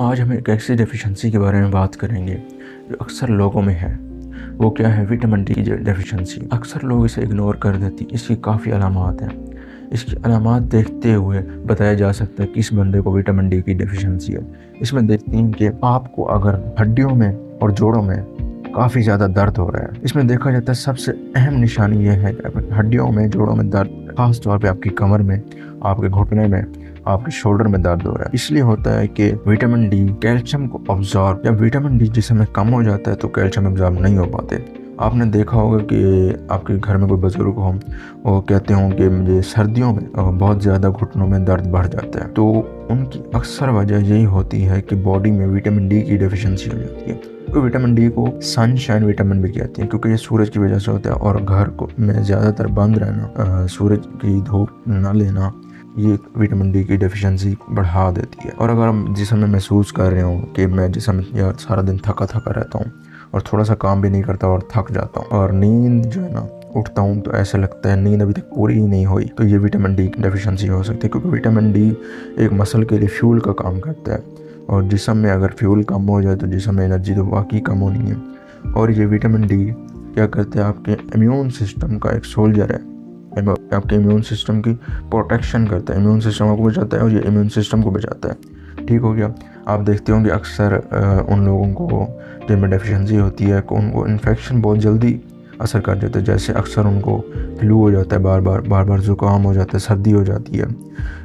आज हम एक ऐसी डेफिशिएंसी के बारे में बात करेंगे जो अक्सर लोगों में है। वो क्या है? विटामिन डी की डेफिशिएंसी। अक्सर लोग इसे इग्नोर कर देती। इसकी काफ़ी अलामात हैं। इसकी अलामात देखते हुए बताया जा सकता है कि इस बंदे को विटामिन डी की डेफिशिएंसी है। इसमें देखते हैं कि आपको अगर हड्डियों में और जोड़ों में काफ़ी ज़्यादा दर्द हो रहा है। इसमें देखा जाता है सबसे अहम निशानी यह है कि हड्डियों में, जोड़ों में दर्द, खास तौर पे आपकी कमर में, आपके घुटने में, आपके शोल्डर में दर्द हो रहा है। इसलिए होता है कि विटामिन डी कैल्शियम को ऑब्जॉर्ब, जब विटामिन डी जिसम में कम हो जाता है तो कैल्शियम ऑब्जॉर्ब नहीं हो पाते। आपने देखा होगा कि आपके घर में कोई बुजुर्ग हो, वो कहते हों कि मुझे सर्दियों में बहुत ज़्यादा घुटनों में दर्द बढ़ जाता है, तो उनकी अक्सर वजह यही होती है कि बॉडी में विटामिन डी की डेफिशिएंसी हो जाती है। तो विटामिन डी को सनशाइन विटामिन भी कहते हैं क्योंकि ये सूरज की वजह से होता है, और घर को में ज़्यादातर बंद रहना, सूरज की धूप न लेना, ये विटामिन डी की डेफिशिएंसी बढ़ा देती है। और अगर हम जिस समय महसूस कर रहे हो कि मैं जिस समय यार सारा दिन थका थका रहता हूँ और थोड़ा सा काम भी नहीं करता और थक जाता हूँ, और नींद जो है ना, उठता हूँ तो ऐसा लगता है नींद अभी तक पूरी ही नहीं हुई, तो ये विटामिन डी की डेफिशिएंसी हो सकती है। क्योंकि विटामिन डी एक मसल के लिए फ्यूल का काम करता है, और जिस्म में अगर फ्यूल कम हो जाए तो जिस्म में एनर्जी तो वाकई कम होनी है। और ये विटामिन डी क्या करते हैं, आपके इम्यून सिस्टम का एक सोल्जर है, आपके इम्यून सिस्टम की प्रोटेक्शन करता है। इम्यून सिस्टम को बचाता है और ये इम्यून सिस्टम को बचाता है। ठीक हो गया। आप देखते होंगे अक्सर उन लोगों को जिनमें डेफिशिएंसी होती है कि उनको इन्फेक्शन बहुत जल्दी असर कर जाता है। जैसे अक्सर उनको फ्लू हो जाता है, बार बार ज़ुकाम हो जाता है, सर्दी हो जाती है,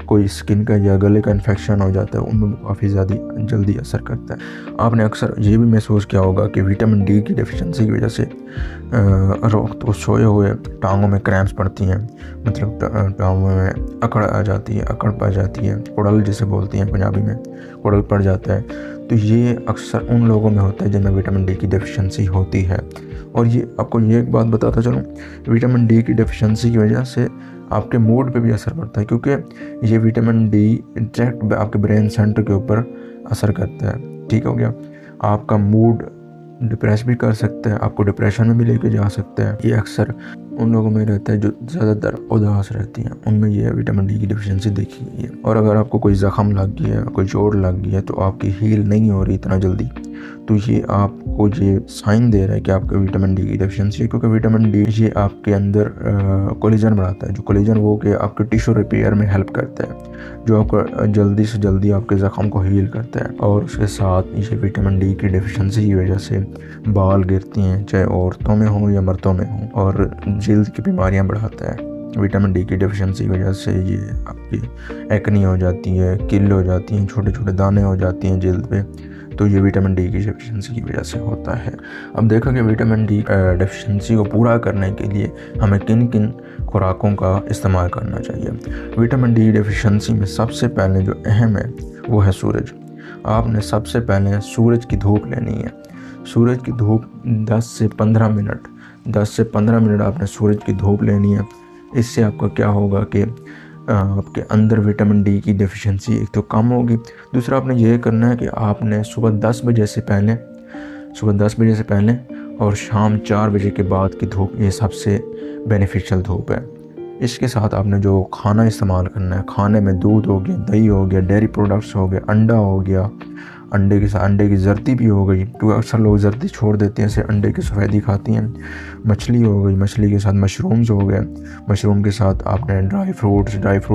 कोई स्किन का या गले का इन्फेक्शन हो जाता है, उनमें काफ़ी ज़्यादा जल्दी असर करता है। आपने अक्सर ये भी महसूस किया होगा कि विटामिन डी की डेफिशिएंसी की वजह से रात को सोए हुए टांगों में क्रैम्प्स पड़ती हैं, मतलब टांगों में अकड़ आ जाती है, अकड़ पड़ जाती है, कुड़ल जिसे बोलती हैं पंजाबी में, कुड़ल पड़ जाता है। तो ये अक्सर उन लोगों में होता है जिनमें विटामिन डी की डेफिशिएंसी होती है। और ये आपको ये एक बात बताता चलूँ, विटामिन डी की डेफिशिएंसी की वजह से आपके मूड पे भी असर पड़ता है, क्योंकि ये विटामिन डी डायरेक्ट आपके ब्रेन सेंटर के ऊपर असर करता है। ठीक हो गया। आपका मूड डिप्रेस भी कर सकता है, आपको डिप्रेशन में भी लेके जा सकता है। ये अक्सर उन लोगों में रहता है जो ज़्यादातर उदास रहती हैं, उनमें ये विटामिन डी की डेफिशिएंसी देखी गई है। और अगर आपको कोई ज़ख्म लग गया है, कोई चोट लग गई है, तो आपकी हील नहीं हो रही इतना जल्दी, तो ये आपको ये साइन दे रहा है कि आपको विटामिन डी की डेफिशिएंसी है। क्योंकि विटामिन डी ये आपके अंदर कोलेजन बढ़ाता है, जो कोलेजन वो कि आपके टिश्यू रिपेयर में हेल्प करता है, जो आपको जल्दी से जल्दी आपके ज़ख्म को हील करता है। और उसके साथ ये विटामिन डी की डेफिशिएंसी की वजह से बाल गिरती हैं, चाहे औरतों में हो या मर्दों में हो, और जल्द की बीमारियां बढ़ाता है। विटामिन डी की डेफिशिएंसी की वजह से ये आपकी एक्नी हो जाती है, किल हो जाती हैं, छोटे छोटे दाने हो जाती हैं जल्द पे, तो ये विटामिन डी की डेफिशिएंसी की वजह से होता है। अब देखो कि विटामिन डी डेफिशिएंसी को पूरा करने के लिए हमें किन किन खुराकों का इस्तेमाल करना चाहिए। विटामिन डी डेफिशिएंसी में सबसे पहले जो अहम है वो है सूरज। आपने सबसे पहले सूरज की धूप लेनी है। सूरज की धूप 10 से 15 मिनट आपने सूरज की धूप लेनी है। इससे आपका क्या होगा कि आपके अंदर विटामिन डी की डेफिशिएंसी एक तो कम होगी। दूसरा आपने ये करना है कि आपने सुबह 10 बजे से पहले और शाम 4 बजे के बाद की धूप, ये सबसे बेनिफिशियल धूप है। इसके साथ आपने जो खाना इस्तेमाल करना है, खाने में दूध हो गया, दही हो गया, डेयरी प्रोडक्ट्स हो गए, अंडा हो गया, अंडे के साथ अंडे की जर्दी भी हो गई, क्योंकि अक्सर लोग जर्दी छोड़ देते हैं, ऐसे अंडे की सफ़ेदी खाती हैं। मछली हो गई, मछली के साथ मशरूम्स हो गए, मशरूम के साथ आपने ड्राई फ्रूट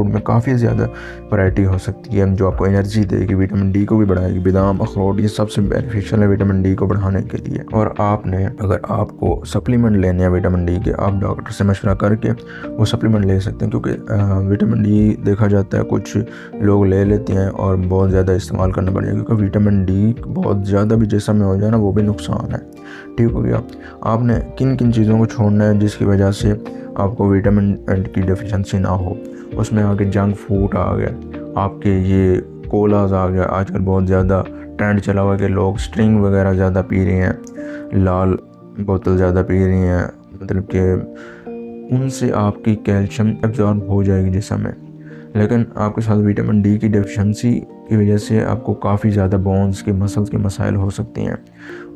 में काफ़ी ज़्यादा वैरायटी हो सकती है जो आपको एनर्जी देगी, विटामिन डी को भी बढ़ाएगी। बादाम, अखरोट, ये सबसे बेनिफिशियल है विटामिन डी को बढ़ाने के लिए। और आपने अगर आपको सप्लीमेंट लेने हैं विटामिन डी के, आप डॉक्टर से मशवरा करके वो सप्लीमेंट ले सकते हैं। क्योंकि विटामिन डी देखा जाता है कुछ लोग ले लेते हैं और बहुत ज़्यादा इस्तेमाल करना पड़ेगा, क्योंकि विटामिन डी बहुत ज़्यादा भी जिस्म में हो जाए ना, वो भी नुकसान है। ठीक हो गया। आपने किन किन चीज़ों को छोड़ना है जिसकी वजह से आपको विटामिन की डेफिशिएंसी ना हो। उसमें आगे जंक फूड आ गया, आपके ये कोलाज आ गया। आजकल बहुत ज़्यादा ट्रेंड चला हुआ है कि लोग स्ट्रिंग वगैरह ज़्यादा पी रहे हैं, लाल बोतल ज़्यादा पी रही हैं, मतलब कि उनसे आपकी कैल्शियम एब्जॉर्ब हो जाएगी जिस्म में। लेकिन आपके साथ विटामिन डी की डेफिशिएंसी की वजह से आपको काफ़ी ज़्यादा बोन्स के, मसल्स के मसाइल हो सकते हैं।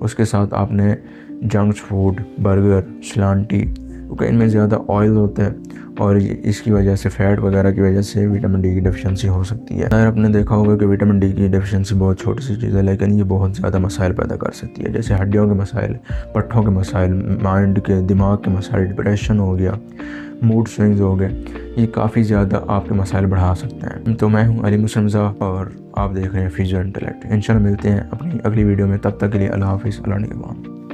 उसके साथ आपने जंक फूड, बर्गर, सलांटी, क्योंकि इनमें ज़्यादा ऑयल होता है और इसकी वजह से फैट वगैरह की वजह से विटामिन डी की डेफिशिएंसी हो सकती है। यार आपने देखा होगा कि विटामिन डी की डेफिशिएंसी बहुत छोटी सी चीज़ है, लेकिन ये बहुत ज़्यादा मसाइल पैदा कर सकती है, जैसे हड्डियों के मसाइल, पट्ठों के मसाइल, माइंड के, दिमाग के मसाइल, डिप्रेशन हो गया, मूड स्विंग्स हो गए। ये काफ़ी ज़्यादा आपके मसाइल बढ़ा सकते हैं। तो मैं हूँ अली मुस्लिम और आप देख रहे हैं फिजियो इंटेलेक्ट। इंशाल्लाह मिलते हैं अपनी अगली वीडियो में, तब तक के लिए अल्लाह हाफिज़, अल्लाह निगहबान।